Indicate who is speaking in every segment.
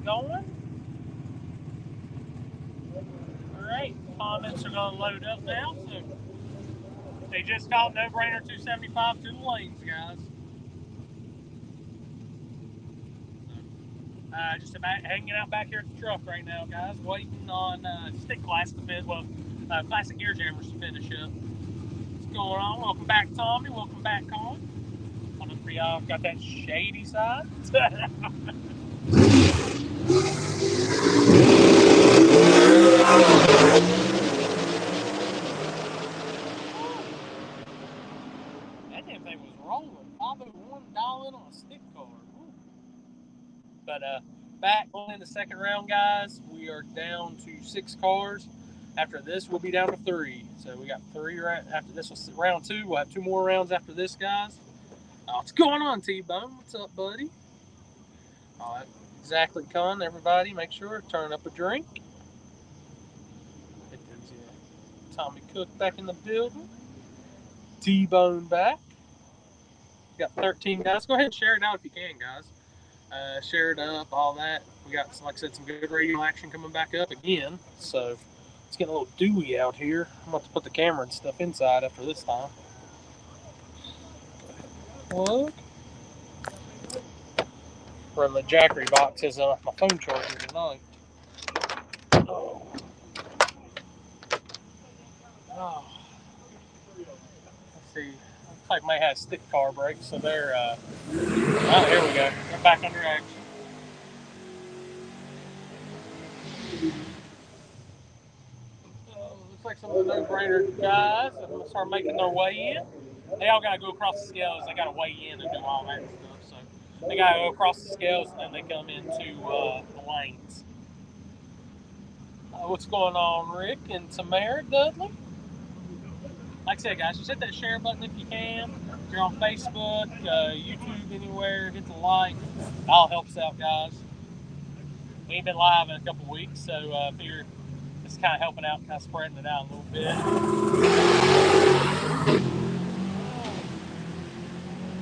Speaker 1: going. Alright, comments are going to load up now. So they just called no-brainer 275 2 lanes, guys. Just about hanging out back here at the truck right now, guys. Waiting on stick class to finish. Well, classic gear jammers to finish up. What's going on? Welcome back, Tommy. Welcome back, Colin. Coming for y'all. Got that Shadyside. That damn thing was rolling. 501 dialing on a stick car. Woo. But back on in the second round, guys. We are down to 6 cars. After this, we'll be down to 3. So we got 3 after this. Was round 2. We'll have 2 more rounds after this, guys. What's going on, T-Bone? What's up, buddy? All right, exactly, Con. Everybody, make sure turn up a drink. Tommy Cook back in the building. T-Bone back. We got 13 guys. Go ahead and share it out if you can, guys. Share it up, all that. We got, like I said, some good radio action coming back up again. So it's getting a little dewy out here. I'm about to put the camera and stuff inside after this time. Plug. Run the Jackery box as my phone charger tonight. Oh. Let's see. Looks like may have stick car brakes, so they're. Oh, here we go. They're back under action. Looks like some of the no-brainer guys are going to start making their way in. They all got to go across the scales. They got to weigh in and do all that stuff. So they got to go across the scales and then they come into the lanes. What's going on, Rick and Tamara Dudley? Like I said, guys, just hit that share button if you can. If you're on Facebook, YouTube, anywhere, hit the like. It all helps out, guys. We ain't been live in a couple weeks, so figure it's kind of helping out, kind of spreading it out a little bit.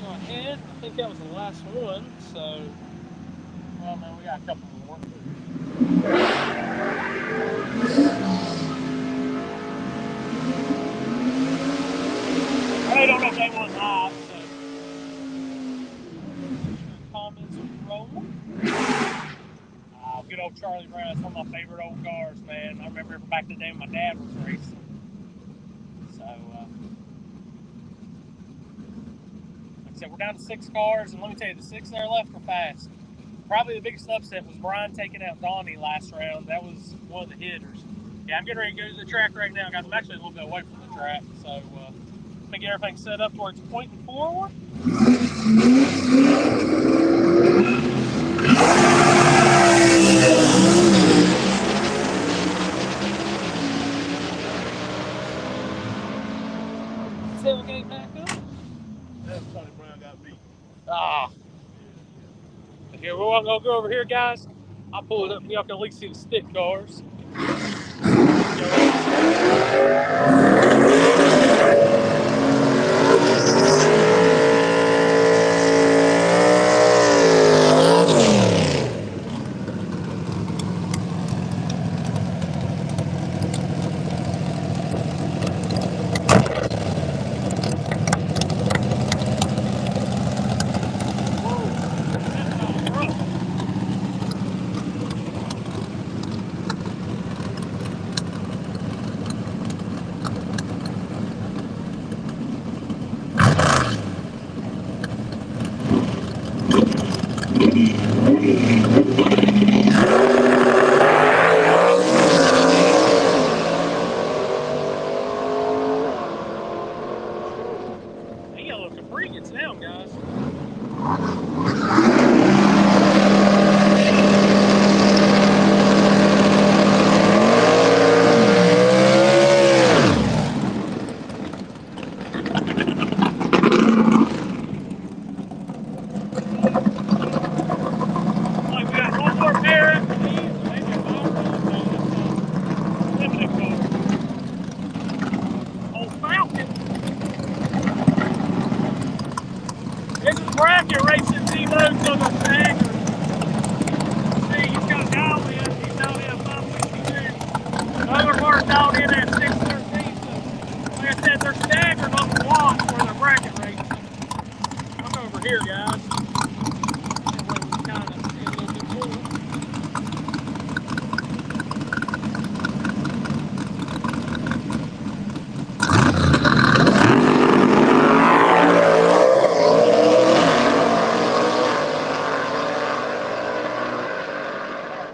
Speaker 1: Go ahead. I think that was the last one, so well, man, we got a couple more. I don't know if they want live, so comments are rolling. Good old Charlie Brown. It's one of my favorite old cars, man. I remember back in the day when my dad was racing. So, like I said, we're down to 6 cars, and let me tell you, the 6 that are left are fast. Probably the biggest upset was Brian taking out Donnie last round. That was one of the hitters. Yeah, I'm getting ready to go to the track right now, guys. I'm actually a little bit away from the track, so I'm going to get everything set up where it's pointing forward. Tailgate back up. That's Charlie Brown got beat. Here, we're going to go over here, guys. I'll pull it up and y'all can at least see the stick cars. Bracket racing T-Bones on the tag. See, he's got down in at 613. So, like I said, they're staggered on the watch where they're bracket racing. Look over here, guys. Kind of a little bit more.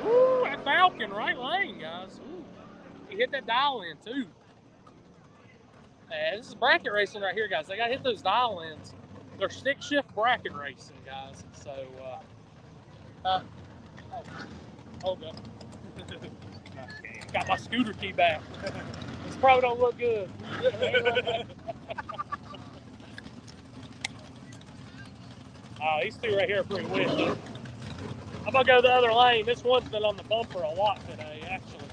Speaker 1: Ooh, that Falcon, right lane, guys. Ooh. You hit that dial in too. This is bracket racing right here, guys. They gotta hit those dial ins. They're stick shift bracket racing, guys. So, hold up. Got my scooter key back. This probably don't look good. Oh, these two right here are pretty wishy. I'm gonna go the other lane. This one's been on the bumper a lot today, actually.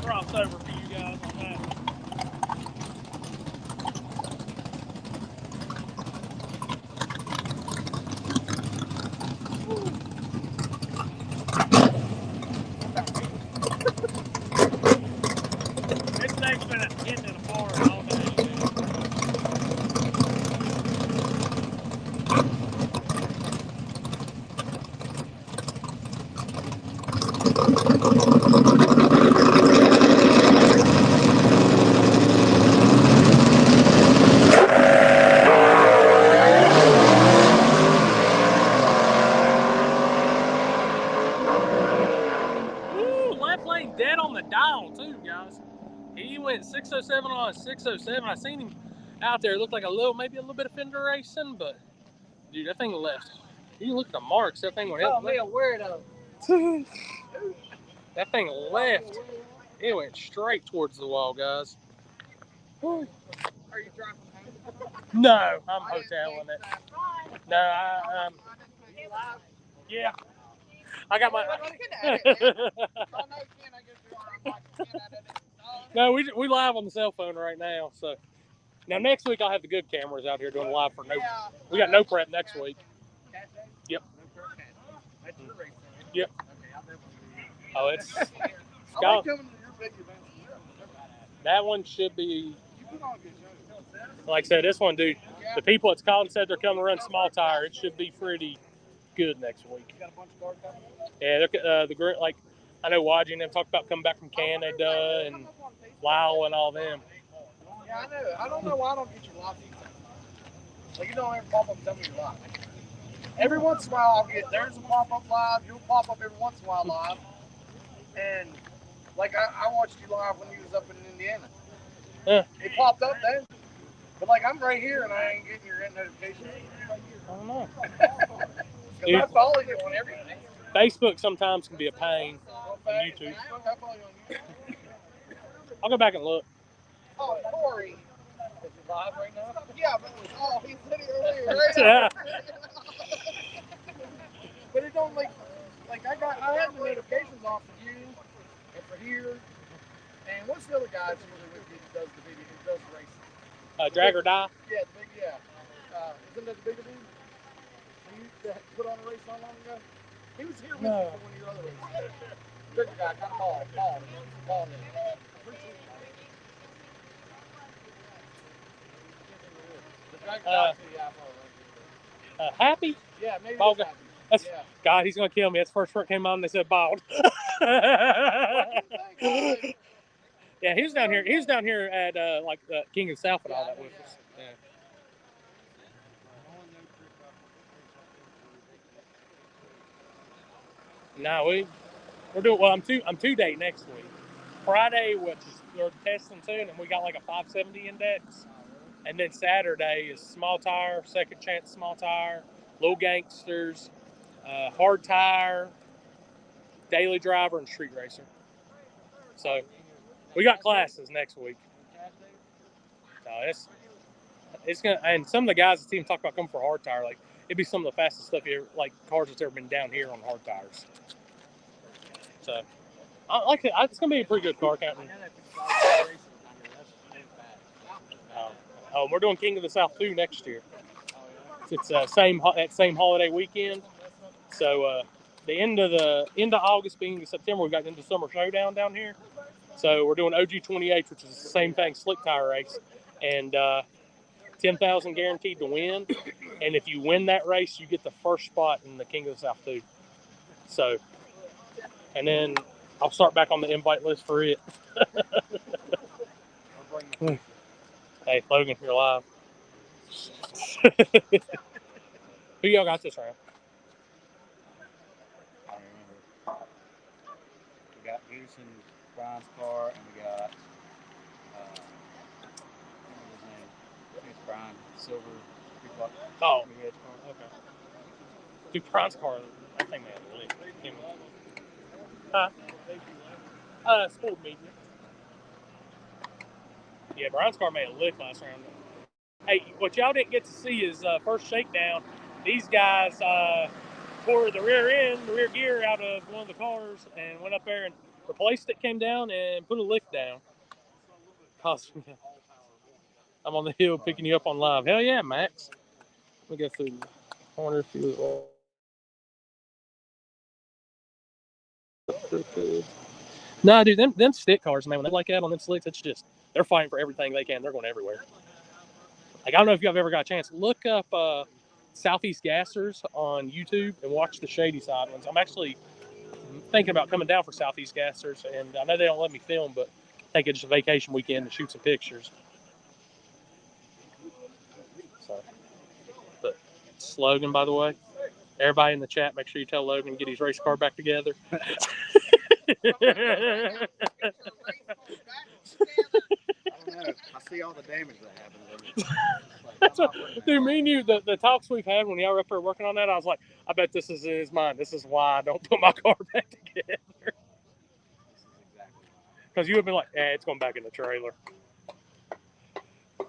Speaker 1: Cross over for you guys on that. This thing's been hitting it apart all day. Ooh, left lane dead on the dial too, guys. He went 607 on 607. I seen him out there. It looked like maybe a little bit of fender racing, but dude, that thing left. You look at the marks. That thing went.
Speaker 2: Oh, me a weirdo.
Speaker 1: That thing left. It went straight towards the wall, guys.
Speaker 2: Are you driving home?
Speaker 1: No, I'm hoteling it. No, yeah. I got my. No, we live on the cell phone right now. So now next week I'll have the good cameras out here doing live for no. We got no prep next week. Yep. Yep. Oh, it's got, that one should be. Like I said, this one, dude. The people that's called and said they're coming to run small tire. It should be pretty good next week. Yeah, they're like I know Wadji and them talked about coming back from Canada and Lyle and all them.
Speaker 2: Yeah, I know. I don't know why I don't get your live feed. Like you don't ever pop up and tell me you're live. Every once in a while I'll get there's a pop up live. You'll pop up every once in a while live. And like I watched you live when you was up in Indiana.
Speaker 1: Yeah.
Speaker 2: It popped up then. But like I'm right here and I ain't getting your notifications.
Speaker 1: I don't know.
Speaker 2: Because I follow you on everything.
Speaker 1: Facebook sometimes can be a pain. And YouTube.
Speaker 2: I follow you on YouTube.
Speaker 1: I'll go back and look.
Speaker 2: Oh, Corey. Is he live right now? Yeah, but he's sitting earlier. Right? But it don't like I had the notifications on for you and for here. And what's the other guy that's really with you that does the video, who does the racing?
Speaker 1: Drag or die?
Speaker 2: Yeah, the big, yeah. Isn't that the bigger dude? You that put on a race not long ago? He was here with you for one of your other races. Bigger guy, kind of bald.
Speaker 1: Happy?
Speaker 2: Yeah, maybe
Speaker 1: bald
Speaker 2: Happy.
Speaker 1: That's,
Speaker 2: yeah.
Speaker 1: God, he's gonna kill me. That's the first word came on. And they said bald. Yeah, he was down here. He was down here at King of the South and all that with us. Yeah. No, we're doing well. I'm 2-day next week. Friday, which is we're testing soon, and we got like a 570 index. And then Saturday is small tire, second chance small tire, low gangsters, hard tire, daily driver, and street racer. So we got classes next week. So it's gonna, and some of the guys on the team talk about coming for hard tire. Like it'd be some of the fastest stuff cars that's ever been down here on hard tires. So like it. It's gonna be a pretty good car, Captain. Oh, we're doing King of the South 2 next year. It's that same holiday weekend. So the end of August, beginning of September, we got into Summer Showdown down here. So we're doing OG 28, which is the same thing, slick tire race, and 10,000 guaranteed to win. And if you win that race, you get the first spot in the King of the South 2. So, and then I'll start back on the invite list for it. Hey, Logan, you're live. Who y'all got this round?
Speaker 2: I don't remember. We got Goose and Brian's car, and we got what was his name? I think it's Brian Silver.
Speaker 1: Oh, okay. Dude, Brian's car, that thing man, really. Spoold media. Yeah, Brian's car made a lick last round. Hey, what y'all didn't get to see is first shakedown. These guys tore the rear gear out of one of the cars and went up there and replaced it, came down, and put a lick down. I'm on the hill picking you up on live. Hell yeah, Max. Let me go through. I wonder if you. Nah, dude, them stick cars, man, when they like that on them slicks, it's just, they're fighting for everything they can. They're going everywhere. Like, I don't know if y'all have ever got a chance. Look up Southeast Gassers on YouTube and watch the Shadyside ones. I'm actually thinking about coming down for Southeast Gassers, and I know they don't let me film, but take it just a vacation weekend to shoot some pictures. So, but it's Logan, by the way. Everybody in the chat, make sure you tell Logan to get his race car back together.
Speaker 2: I don't know. I see all the damage that happens.
Speaker 1: That's what, dude, me and you, the talks we've had when y'all were up there working on that, I was like, I bet this is in his mind. This is why I don't put my car back together. Because you would have been like, it's going back in the trailer.
Speaker 2: For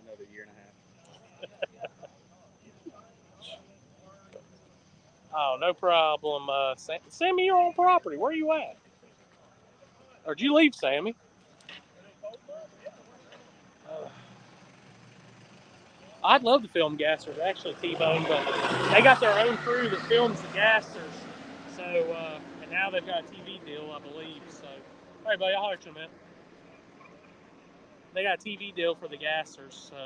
Speaker 2: another year and a half.
Speaker 1: Oh, no problem. Sammy, you're on property. Where are you at? Or did you leave, Sammy? I'd love to film Gassers, actually, T-Bone, but they got their own crew that films the Gassers. So, and now they've got a TV deal, I believe. So, all right, buddy, I'll holler at you, man. They got a TV deal for the Gassers. So,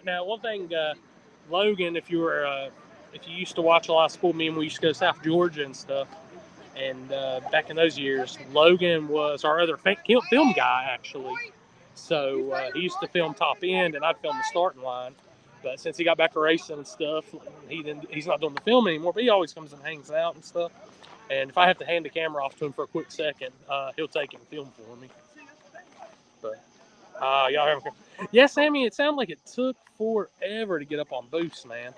Speaker 1: now one thing, Logan, if you used to watch a lot of Spoold, me and we used to go to South Georgia and stuff. And back in those years, Logan was our other film guy, actually. So he used to film top end, and I'd film the starting line. But since he got back to racing and stuff, he's not doing the film anymore. But he always comes and hangs out and stuff. And if I have to hand the camera off to him for a quick second, he'll take it and film for me. But y'all hear me? Yeah, Sammy, it sounded like it took forever to get up on boost, man.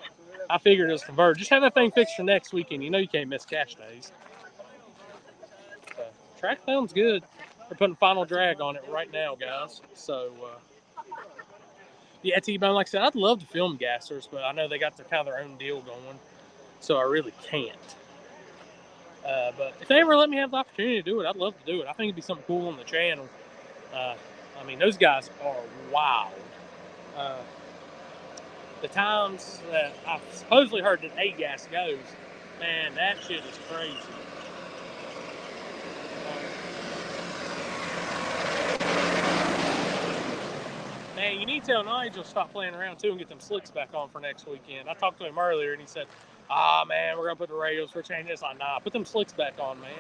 Speaker 1: I figured it was converted. Just have that thing fixed for next weekend. You know you can't miss cash days. Track sounds good. They're putting final drag on it right now, guys. So, yeah, T-Bone, like I said, I'd love to film Gassers, but I know they got their own deal going, so I really can't. But if they ever let me have the opportunity to do it, I'd love to do it. I think it'd be something cool on the channel. I mean, those guys are wild. The times that I've supposedly heard that A-Gas goes, man, that shit is crazy. Man, you need to tell Nigel to stop playing around too and get them slicks back on for next weekend. I talked to him earlier and he said, man, we're going to put the radios, we're changing this. Like, nah, put them slicks back on, man.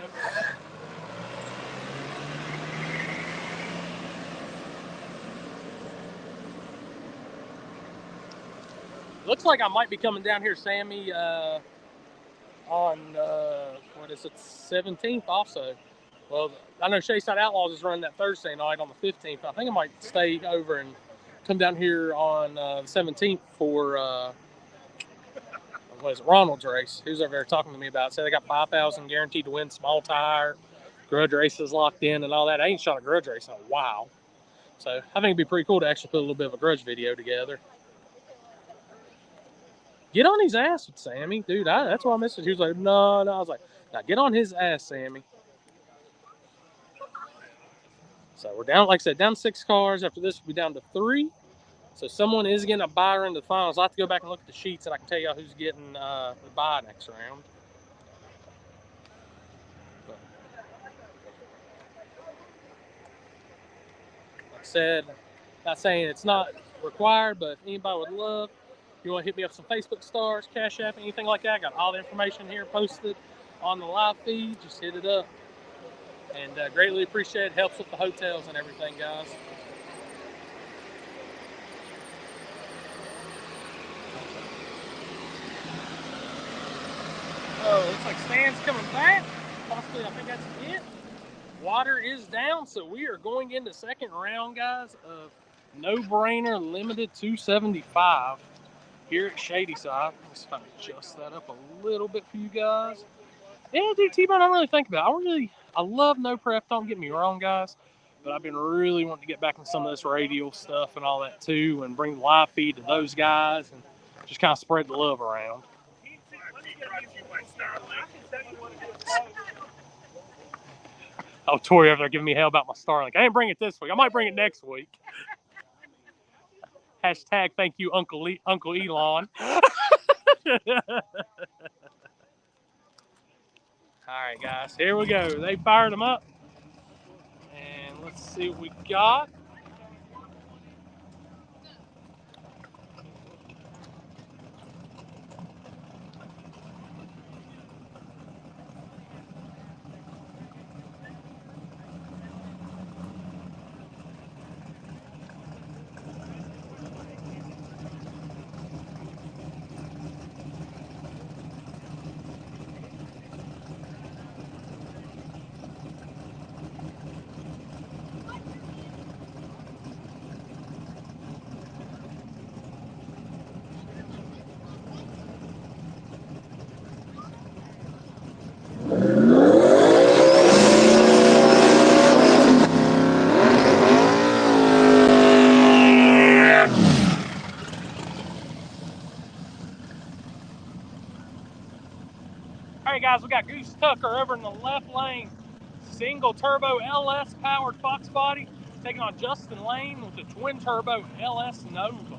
Speaker 1: Looks like I might be coming down here, Sammy, on, 17th also. Well, I know Shadyside Outlaws is running that Thursday night on the 15th. I think I might stay over and come down here on the 17th for Ronald's race. Who's over there talking to me about it? Say they got 5,000 guaranteed to win, small tire, grudge races locked in and all that. I ain't shot a grudge race in a while. So I think it'd be pretty cool to actually put a little bit of a grudge video together. Get on his ass with Sammy, dude. That's why I messaged. He was like, no. I was like, now get on his ass, Sammy. So we're down, like I said, down 6 cars. After this, we'll be down to 3. So someone is getting a bye into the finals. I'll have to go back and look at the sheets, and I can tell y'all who's getting the bye next round. But, like I said, not saying it's not required, but if anybody would love, if you want to hit me up some Facebook stars, Cash App, anything like that, I got all the information here posted on the live feed. Just hit it up. And greatly appreciate it. Helps with the hotels and everything, guys. Oh, looks like Stan's coming back. Possibly, I think that's it. Water is down, so we are going into second round, guys, of no-brainer limited 275 here at Shadyside. Let's kind of adjust that up a little bit for you guys. Yeah, dude, T-Bone, I'm really thinking about it. I love no prep, don't get me wrong, guys, but I've been really wanting to get back into some of this radial stuff and all that too, and bring the live feed to those guys and just kind of spread the love around. Oh, Tori over there giving me hell about my Starlink. I didn't bring it this week. I might bring it next week. Hashtag thank you, Uncle Elon. All right, guys, here we go. They fired them up. And let's see what we got. All right, guys, we got Goose Tucker over in the left lane. Single turbo LS powered Fox body, taking on Justin Lane with the twin turbo LS Nova.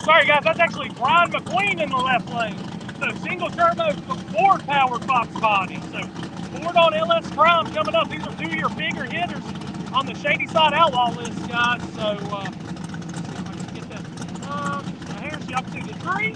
Speaker 1: Sorry, guys, that's actually Brian McQueen in the left lane. So single turbo Ford powered Fox body. So Ford on LS Prime coming up. These are 2 of your bigger hitters on the Shadyside Outlaw list, guys. So let's see if I can get that here so y'all can see the tree.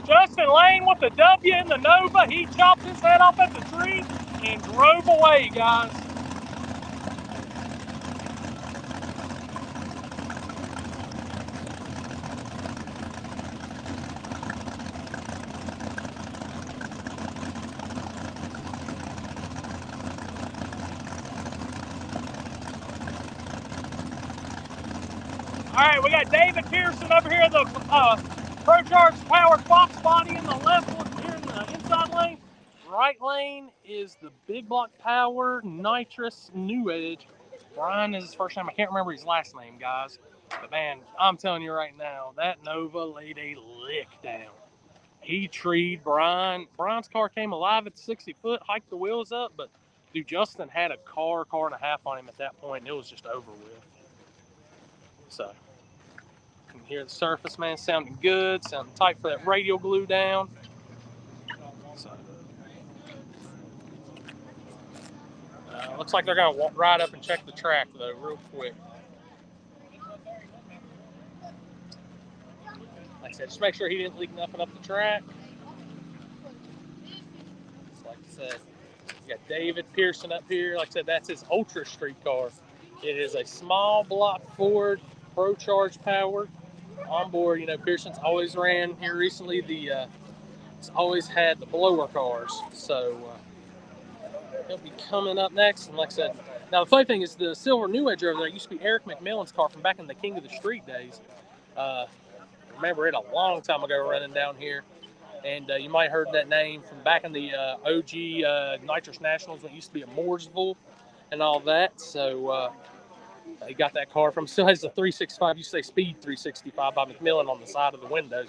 Speaker 1: Justin Lane with the W in the Nova. He chopped his head off at the tree and drove away, guys. All right, we got David Pearson over here, the ProCharge powered Fox body in the left one here in the inside lane. Right lane is the big block power nitrous new edge. Brian is his first name. I can't remember his last name, guys. But man, I'm telling you right now, that Nova laid a lick down. He treed Brian. Brian's car came alive at 60 foot, hiked the wheels up, but dude, Justin had a car and a half on him at that point, and it was just over with. So, you can hear the surface, man, sounding good, sounding tight for that radial glue down. So, looks like they're going to ride up and check the track, though, real quick. Like I said, just make sure he didn't leak nothing up the track. said, we got David Pearson up here. Like I said, that's his Ultra Street car. It is a small block Ford, Pro Charge powered. On board, you know, Pearson's always ran here recently. It's always had the blower cars. So he'll be coming up next. And like I said, now the funny thing is the silver New Edge over there used to be Eric McMillan's car from back in the King of the Street days. Remember it a long time ago running down here. And you might have heard that name from back in the OG Nitrous Nationals when it used to be at Mooresville and all that. So he got that car from, still has the 365, used to say Speed 365 by McMillan on the side of the windows.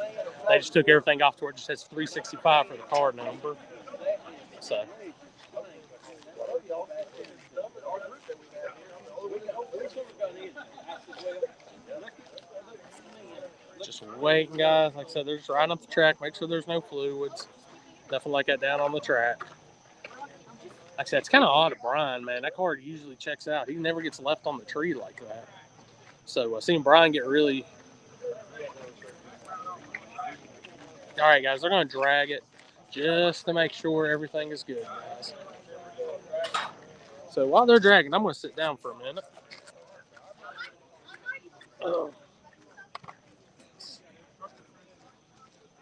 Speaker 1: They just took everything off to where it just says 365 for the car number. So. Just waiting, guys. Like I said, they're just riding up the track. Make sure there's no fluids. Nothing like that down on the track. Like I said, it's kind of odd of Brian, man. That car usually checks out. He never gets left on the tree like that. So seeing Brian get really... All right, guys, they're going to drag it just to make sure everything is good, guys. So while they're dragging, I'm going to sit down for a minute.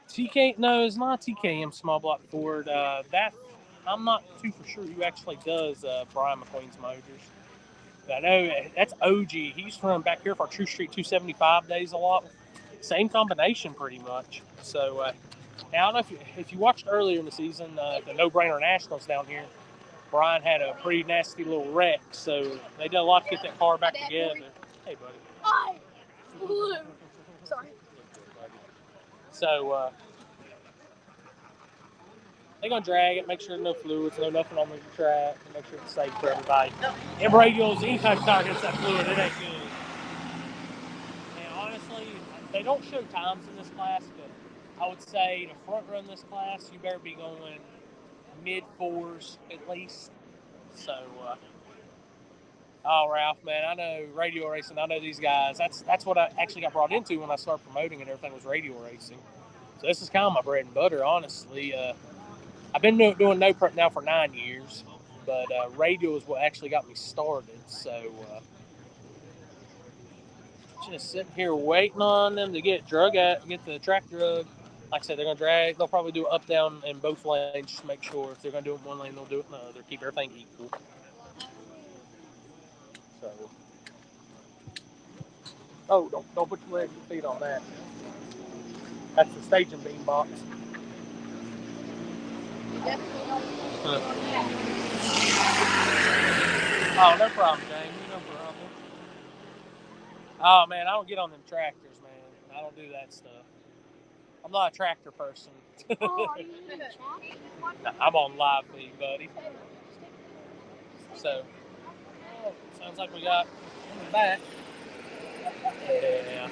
Speaker 1: TK, no, it's not TKM small block Ford. That I'm not too for sure who actually does Brian McQueen's motors. But I know that's OG. He used to run back here for our True Street 275 days a lot. Same combination pretty much. So now, I don't know if you watched earlier in the season, the No Brainer Nationals down here, Brian had a pretty nasty little wreck. So they did a lot to get that car back together. Hey, buddy.
Speaker 3: Hi. Sorry.
Speaker 1: So they're going to drag it, make sure there's no fluids, no nothing on the track, and make sure it's safe for everybody. And radials, anytime the car hits that fluid, it ain't good. And honestly, they don't show times in this class, but I would say to front run this class, you better be going mid-4s at least. So, Ralph, man, I know radio racing. I know these guys. That's what I actually got brought into when I started promoting and everything was radio racing. So this is kind of my bread and butter, honestly. I've been doing no prep now for 9 years, but radio is what actually got me started. So just sitting here waiting on them to get the track drug. Like I said, they're gonna drag. They'll probably do up down in both lanes just to make sure. If they're gonna do it in one lane, they'll do it in the other. Keep everything equal. So, don't put your legs and feet on that. That's the staging beam box. Oh, no problem, James. No problem. Oh, man, I don't get on them tractors, man. I don't do that stuff. I'm not a tractor person. I'm on live feed, buddy. So, sounds like we got coming back. Yeah.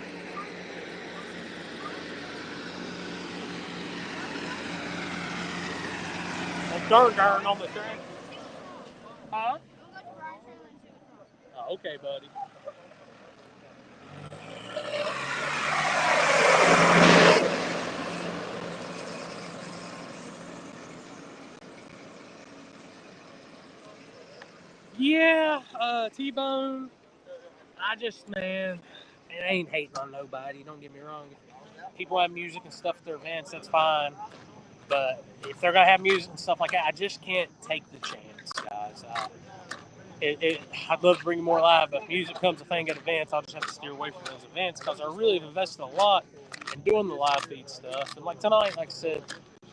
Speaker 1: Darn on the track. Huh? Oh, okay, buddy. Yeah, T-Bone. Man, it ain't hating on nobody. Don't get me wrong. If people have music and stuff at their events, that's fine. But if they're going to have music and stuff like that, I just can't take the chance, guys. I'd love to bring more live, but if music comes a thing at events, I'll just have to steer away from those events because I really have invested a lot in doing the live feed stuff. And like tonight, like I said,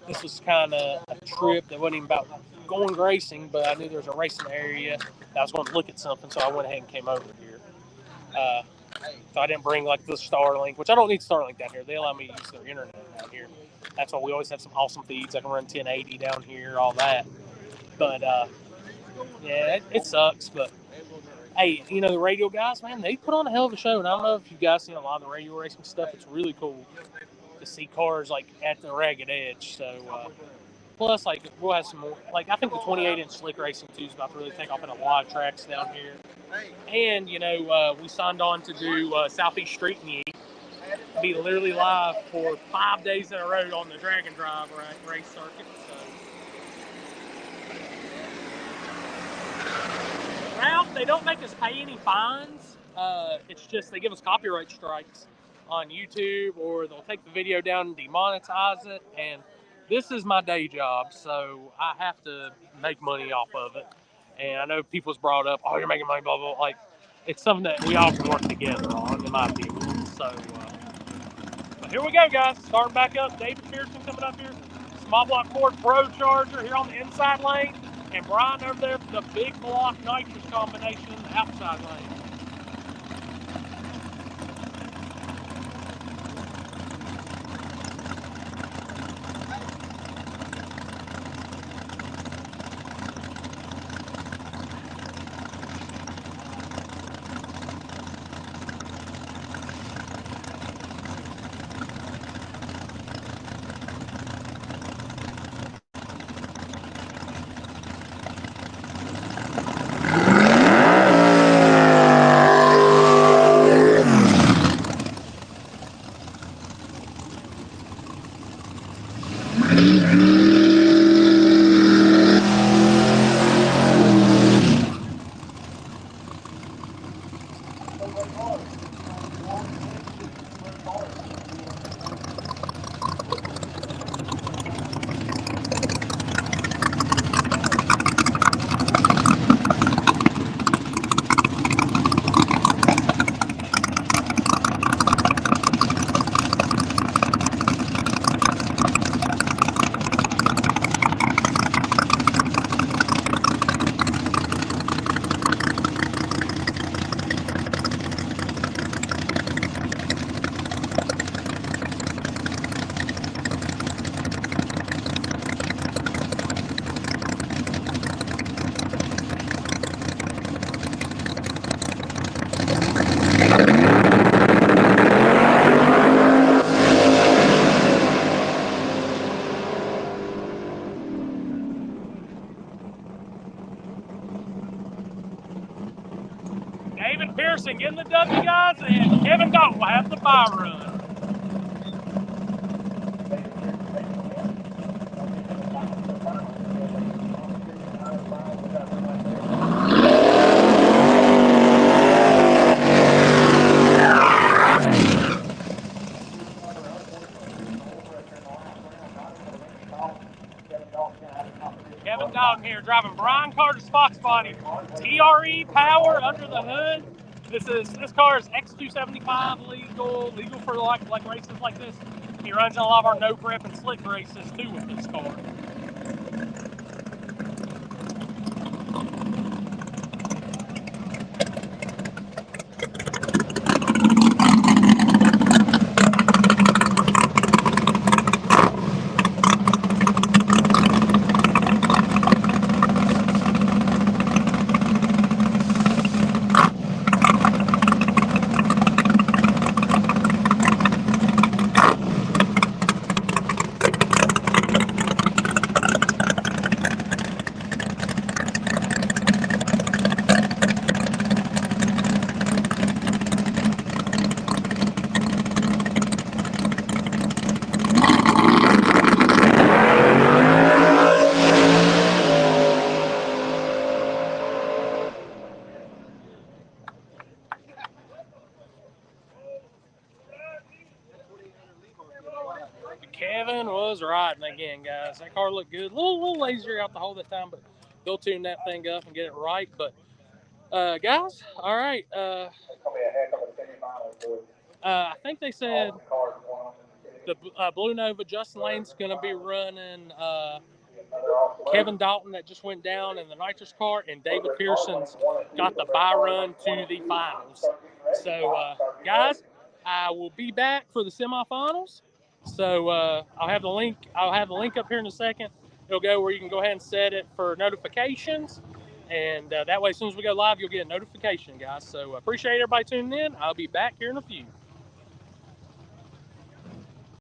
Speaker 1: this was kind of a trip that wasn't even about going racing, but I knew there was a racing area that I was going to look at something, so I went ahead and came over here. So I didn't bring like the Starlink, which I don't need Starlink down here. They allow me to use their internet down here. That's why we always have some awesome feeds. I can run 1080 down here, all that. But yeah, it sucks. But hey, you know the radio guys, man, they put on a hell of a show. And I don't know if you guys seen a lot of the radio racing stuff. It's really cool to see cars like at the ragged edge. So plus, like we'll have some more. Like I think the 28-inch slick racing too is about to really take off in a lot of tracks down here. And you know we signed on to do Southeast Street and Yeet. Be literally live for 5 days in a row on the Drag and Drive race circuit. So Ralph, they don't make us pay any fines. It's just they give us copyright strikes on YouTube, or they'll take the video down and demonetize it. And this is my day job, so I have to make money off of it. And I know people's brought up, oh, you're making money, blah, blah, blah. Like, it's something that we all can work together on, in my opinion. So, but here we go, guys. Starting back up. David Pearson coming up here. Small block Ford Pro Charger here on the inside lane. And Brian over there for the big block nitrous combination in the outside lane. David Pearson getting the W, guys, and Kevin Dalton will have the fire run. Kevin Dalton here driving Brian Carter's Fox Body. TRE power under the hood. This car is X275 legal for like races like this. He runs a lot of our no prep and slick races too with this car. Kevin was riding again, guys. That car looked good. A little lazier out the hole that time, but they'll tune that thing up and get it right. But, guys, all right. I think they said the Blue Nova, Justin Lane's going to be running Kevin Dalton that just went down in the nitrous car, and David Pearson's got the bye run to the finals. So, guys, I will be back for the semifinals. So I'll have the link. I'll have the link up here in a second. It'll go where you can go ahead and set it for notifications, and that way, as soon as we go live, you'll get a notification, guys. So appreciate everybody tuning in. I'll be back here in a few.